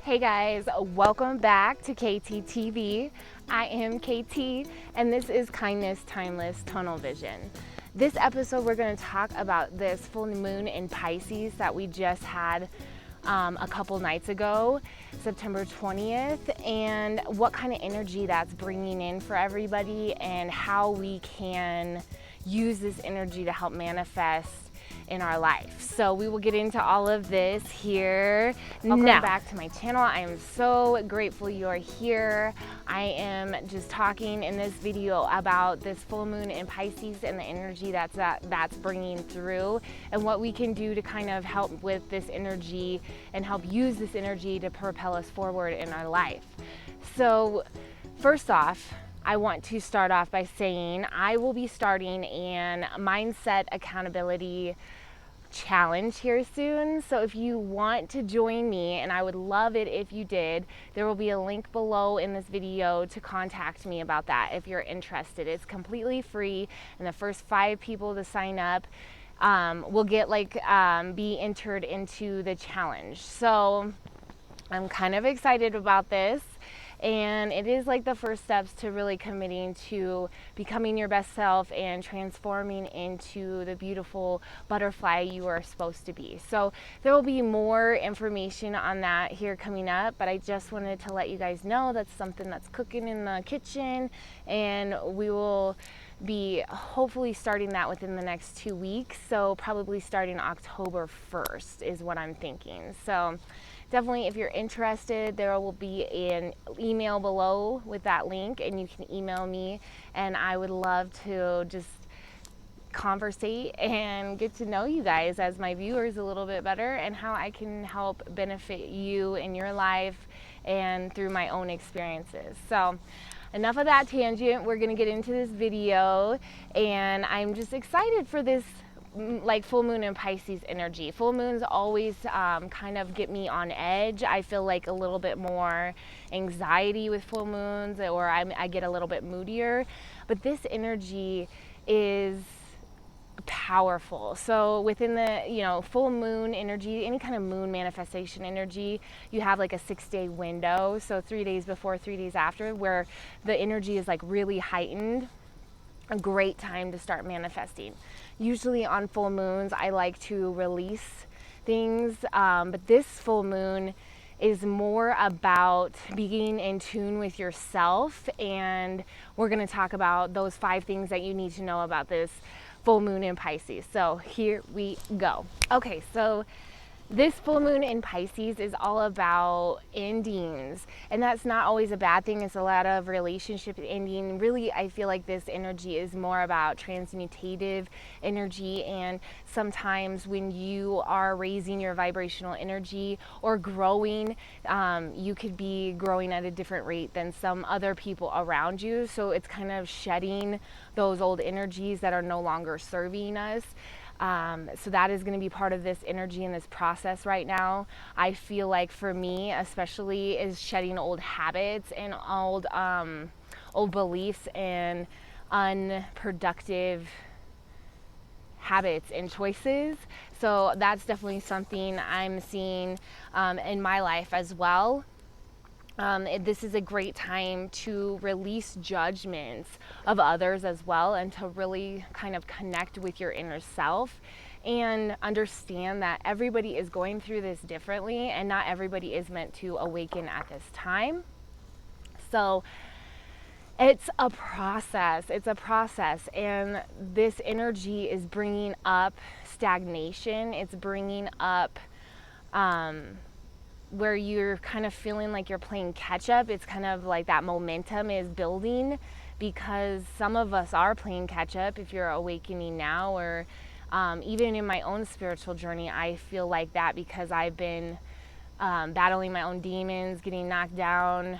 Hey guys, welcome back to KTTV. I am KT and this is Kindness Timeless Tunnel Vision. This episode we're going to talk about this full moon in Pisces that we just had a couple nights ago, September 20th, and what kind of energy that's bringing in for everybody and how we can use this energy to help manifest in our life. So we will get into all of this here. Welcome back to my channel. I am so grateful you are here. I am just talking in this video about this full moon in Pisces and the energy that's bringing through and what we can do to kind of help with this energy and help use this energy to propel us forward in our life. So first off, I want to start off by saying I will be starting an mindset accountability challenge here soon. So if you want to join me, and I would love it if you did, there will be a link below in this video to contact me about that if you're interested. It's completely free, and the first 5 people to sign up will get be entered into the challenge. So I'm kind of excited about this. And it is like the first steps to really committing to becoming your best self and transforming into the beautiful butterfly you are supposed to be. So there will be more information on that here coming up, but I just wanted to let you guys know that's something that's cooking in the kitchen, and we will be hopefully starting that within the next 2 weeks. So probably starting October 1st is what I'm thinking. So definitely, if you're interested, there will be an email below with that link, and you can email me, and I would love to just conversate and get to know you guys as my viewers a little bit better, and how I can help benefit you in your life and through my own experiences. So enough of that tangent. We're going to get into this video, and I'm just excited for this full moon in Pisces energy. Full moons always kind of get me on edge. I feel like a little bit more anxiety with full moons, or I get a little bit moodier, but this energy is powerful. So within the full moon energy, any kind of moon manifestation energy, you have like a 6-day window, so 3 days before, 3 days after, where the energy is like really heightened. A great time to start manifesting. Usually on full moons I like to release things, but this full moon is more about being in tune with yourself, and we're going to talk about those 5 things that you need to know about this full moon in Pisces. So here we go. Okay, so this full moon in Pisces is all about endings, and that's not always a bad thing. It's a lot of relationship ending. Really, I feel like this energy is more about transmutative energy, and sometimes when you are raising your vibrational energy or growing, you could be growing at a different rate than some other people around you. So it's kind of shedding those old energies that are no longer serving us. So that is going to be part of this energy in this process right now. I feel like for me especially is shedding old habits and old beliefs and unproductive habits and choices. So that's definitely something I'm seeing in my life as well. This is a great time to release judgments of others as well, and to really kind of connect with your inner self and understand that everybody is going through this differently, and not everybody is meant to awaken at this time. So it's a process. It's a process, and this energy is bringing up stagnation. It's bringing up where you're kind of feeling like you're playing catch up. It's kind of like that momentum is building, because some of us are playing catch up if you're awakening now, or even in my own spiritual journey, I feel like that, because I've been battling my own demons, getting knocked down,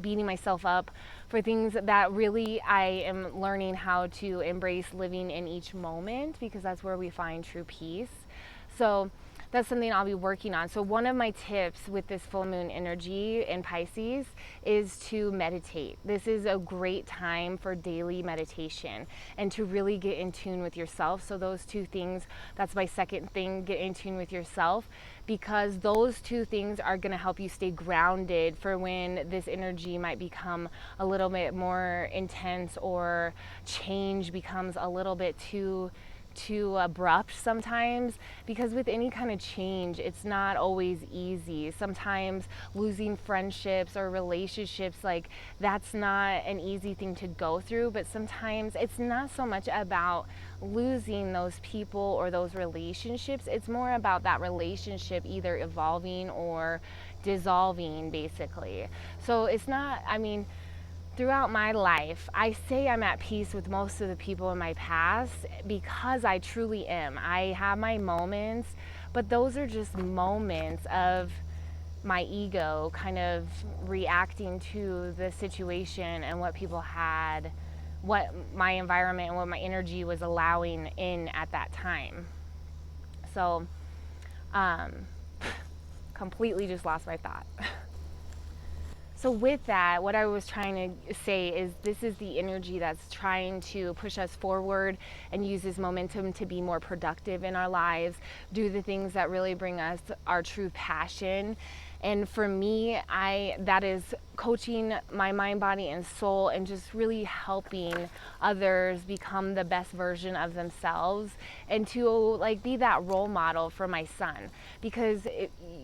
beating myself up for things that really I am learning how to embrace living in each moment, because that's where we find true peace. So that's something I'll be working on. So one of my tips with this full moon energy in Pisces is to meditate. This is a great time for daily meditation and to really get in tune with yourself. So those two things, that's my second thing, get in tune with yourself, because those two things are going to help you stay grounded for when this energy might become a little bit more intense, or change becomes a little bit too abrupt sometimes. Because with any kind of change, it's not always easy. Sometimes losing friendships or relationships, like, that's not an easy thing to go through. But sometimes it's not so much about losing those people or those relationships, it's more about that relationship either evolving or dissolving, basically. So it's not, I mean, throughout my life, I say I'm at peace with most of the people in my past, because I truly am. I have my moments, but those are just moments of my ego kind of reacting to the situation and what people had, what my environment and what my energy was allowing in at that time. So, completely just lost my thought. So with that, what I was trying to say is this is the energy that's trying to push us forward and use this momentum to be more productive in our lives, do the things that really bring us our true passion. And for me, that is coaching my mind, body, and soul, and just really helping others become the best version of themselves, and to like be that role model for my son, because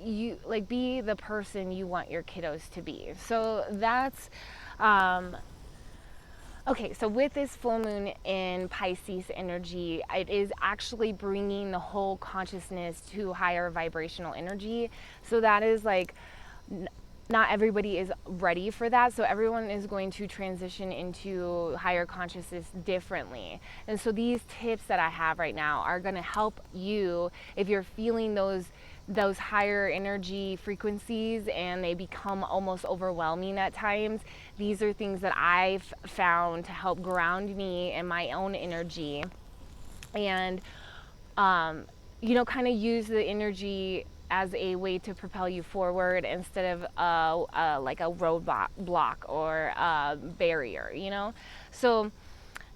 you like be the person you want your kiddos to be. So that's okay, so with this full moon in Pisces energy, it is actually bringing the whole consciousness to higher vibrational energy. So that is like, not everybody is ready for that. So everyone is going to transition into higher consciousness differently. And so these tips that I have right now are going to help you if you're feeling those higher energy frequencies and they become almost overwhelming at times. These are things that I've found to help ground me in my own energy, and kind of use the energy as a way to propel you forward instead of like a roadblock or a barrier, So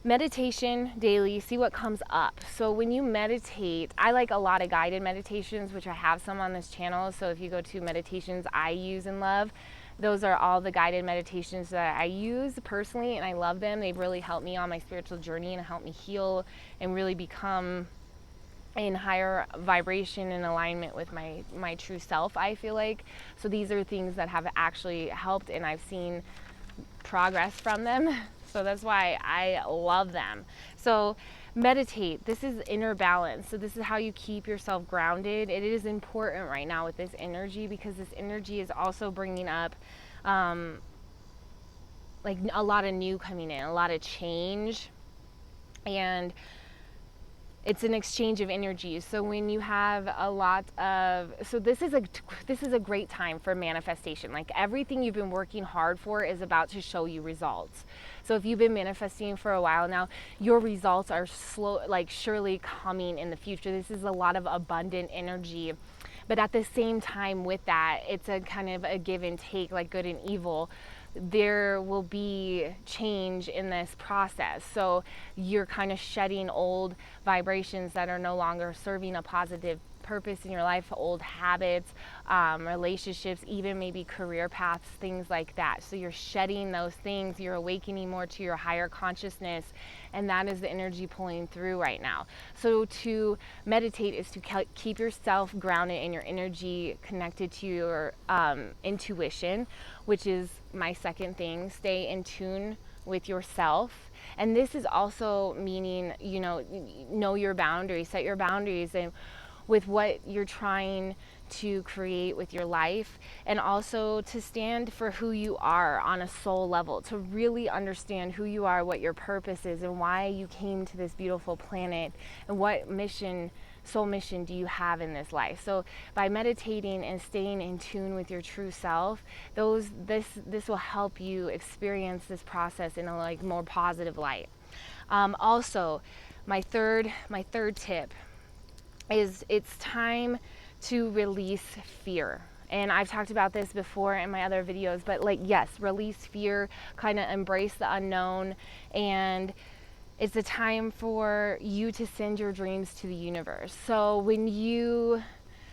meditation daily, see what comes up. So when you meditate, I like a lot of guided meditations, which I have some on this channel. So if you go to meditations I use and love, those are all the guided meditations that I use personally, and I love them. They've really helped me on my spiritual journey and helped me heal and really become in higher vibration and alignment with my true self, I feel like. So these are things that have actually helped, and I've seen progress from them. So that's why I love them. So meditate. This is inner balance. So this is how you keep yourself grounded. It is important right now with this energy, because this energy is also bringing up like a lot of new coming in, a lot of change, and it's an exchange of energies. So when you have a lot of, so this is a great time for manifestation. Like everything you've been working hard for is about to show you results. So if you've been manifesting for a while now, your results are surely coming in the future. This is a lot of abundant energy. But at the same time with that, it's a kind of a give and take, like good and evil. There will be change in this process. So you're kind of shedding old vibrations that are no longer serving a positive purpose in your life, old habits, relationships, even maybe career paths, things like that. So you're shedding those things, you're awakening more to your higher consciousness, and that is the energy pulling through right now. So to meditate is to keep yourself grounded and your energy connected to your intuition, which is my second thing. Stay in tune with yourself. And this is also meaning, know your boundaries, set your boundaries and with what you're trying to create with your life, and also to stand for who you are on a soul level, to really understand who you are, what your purpose is, and why you came to this beautiful planet, and what soul mission do you have in this life. So by meditating and staying in tune with your true self, this will help you experience this process in a more positive light. Also, my third tip is it's time to release fear. And I've talked about this before in my other videos, but like, yes, release fear, kind of embrace the unknown. And it's a time for you to send your dreams to the universe. So when you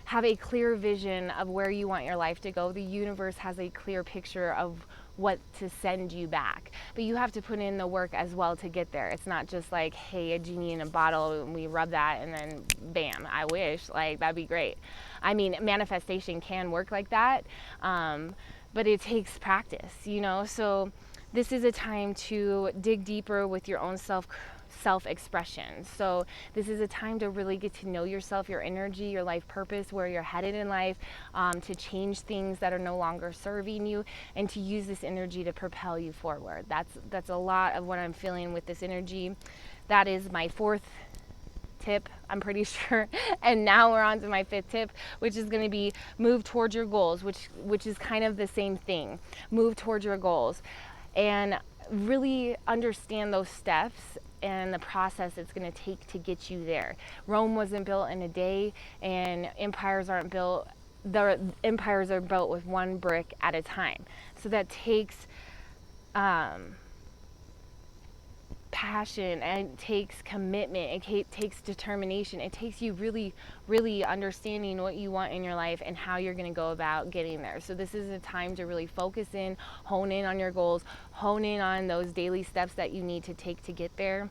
have a clear vision of where you want your life to go, the universe has a clear picture of what to send you back. But you have to put in the work as well to get there. It's not just like, hey, a genie in a bottle and we rub that and then bam, I wish, like that'd be great. I mean, manifestation can work like that, but it takes practice, you know? So this is a time to dig deeper with your own self-expression. So this is a time to really get to know yourself, your energy, your life purpose, where you're headed in life, to change things that are no longer serving you, and to use this energy to propel you forward. That's a lot of what I'm feeling with this energy. That is my 4th tip, I'm pretty sure. And now we're on to my 5th tip, which is going to be move towards your goals, which is kind of the same thing. Move towards your goals and really understand those steps and the process it's going to take to get you there. Rome wasn't built in a day, and empires aren't built, the empires are built with one brick at a time. So that takes passion, and it takes commitment, it takes determination. It takes you really, really understanding what you want in your life and how you're going to go about getting there. So this is a time to really focus in, hone in on your goals, hone in on those daily steps that you need to take to get there,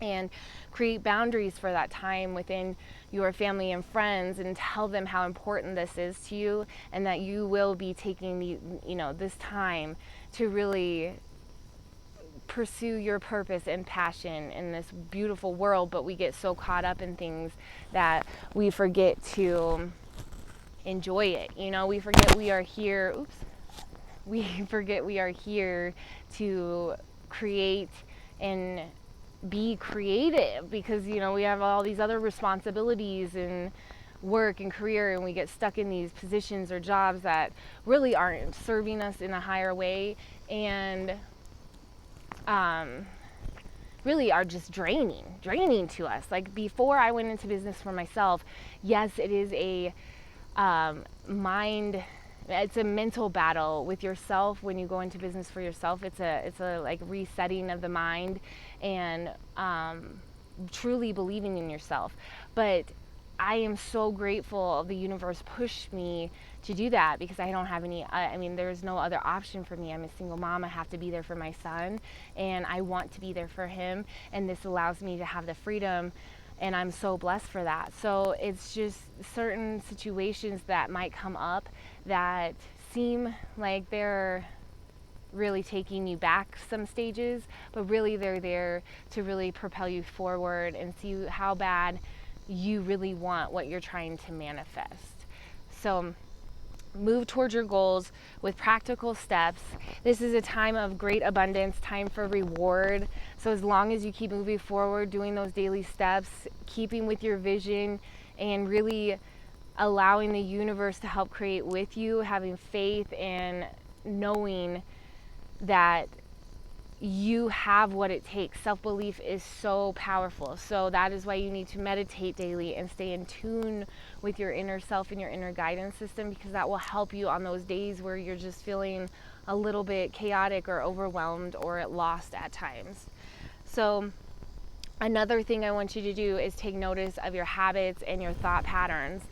and create boundaries for that time within your family and friends, and tell them how important this is to you, and that you will be taking this time to really pursue your purpose and passion in this beautiful world. But we get so caught up in things that we forget to enjoy it. We forget we are here. We forget we are here to create and be creative, because we have all these other responsibilities and work and career, and we get stuck in these positions or jobs that really aren't serving us in a higher way, and really are just draining to us. Like, before I went into business for myself, yes, it is a it's a mental battle with yourself when you go into business for yourself. It's a like resetting of the mind, and truly believing in yourself. But I am so grateful the universe pushed me to do that, because I don't have any, there's no other option for me. I'm a single mom. I have to be there for my son, and I want to be there for him. And this allows me to have the freedom, and I'm so blessed for that. So it's just certain situations that might come up that seem like they're really taking you back some stages, but really they're there to really propel you forward and see how bad you really want what you're trying to manifest. So move towards your goals with practical steps. This is a time of great abundance, time for reward. So as long as you keep moving forward, doing those daily steps, keeping with your vision, and really allowing the universe to help create with you, having faith and knowing that you have what it takes. Self-belief is so powerful. So that is why you need to meditate daily and stay in tune with your inner self and your inner guidance system, because that will help you on those days where you're just feeling a little bit chaotic or overwhelmed or lost at times. So another thing I want you to do is take notice of your habits and your thought patterns.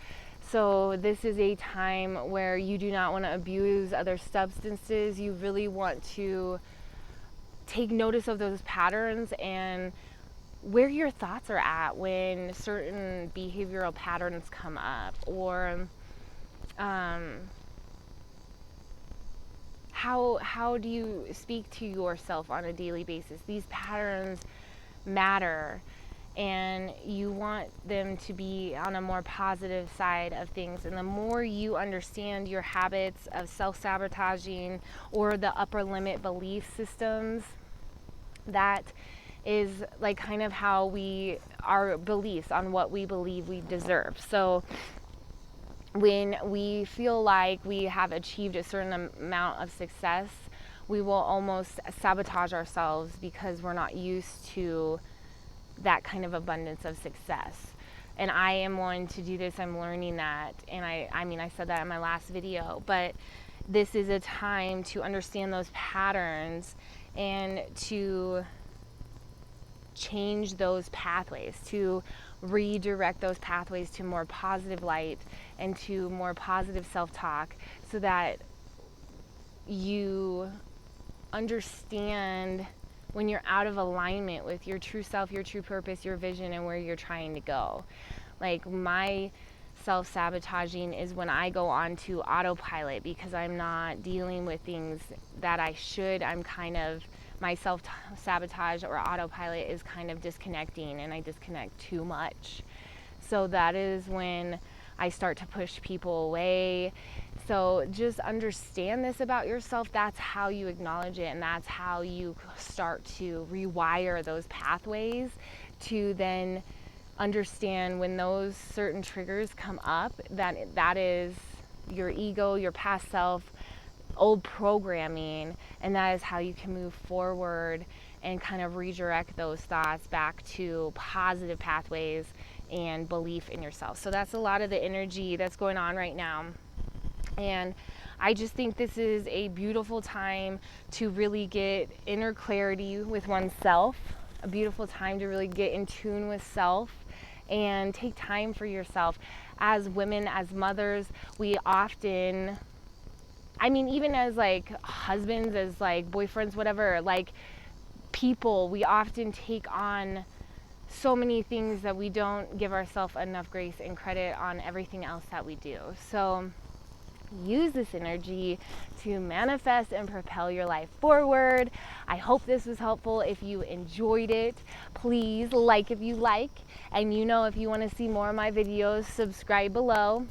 So this is a time where you do not want to abuse other substances. You really want to take notice of those patterns and where your thoughts are at when certain behavioral patterns come up, or how do you speak to yourself on a daily basis. These patterns matter, and you want them to be on a more positive side of things. And the more you understand your habits of self-sabotaging or the upper limit belief systems, that is like kind of how our beliefs on what we believe we deserve. So when we feel like we have achieved a certain amount of success, we will almost sabotage ourselves because we're not used to that kind of abundance of success. And I am one to do this. I'm learning that. And I mean, I said that in my last video, but this is a time to understand those patterns and to change those pathways, to redirect those pathways to more positive light and to more positive self-talk, so that you understand when you're out of alignment with your true self, your true purpose, your vision, and where you're trying to go. Like, my self-sabotaging is when I go on to autopilot because I'm not dealing with things that I should. I'm kind of, my self-sabotage or autopilot is kind of disconnecting, and I disconnect too much. So that is when I start to push people away. So just understand this about yourself. That's how you acknowledge it, and that's how you start to rewire those pathways to then understand when those certain triggers come up, that is your ego, your past self, old programming, and that is how you can move forward and kind of redirect those thoughts back to positive pathways and belief in yourself. So that's a lot of the energy that's going on right now. And I just think this is a beautiful time to really get inner clarity with oneself, a beautiful time to really get in tune with self and take time for yourself. As women, as mothers, we often, I mean, even as like husbands, as like boyfriends, whatever, like people, we often take on so many things that we don't give ourselves enough grace and credit on everything else that we do. So use this energy to manifest and propel your life forward. I hope this was helpful. If you enjoyed it, please like if you like, and if you want to see more of my videos, subscribe below.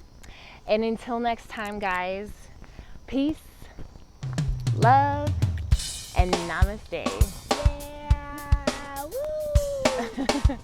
And until next time, guys, peace, love, and namaste. Yeah. Woo.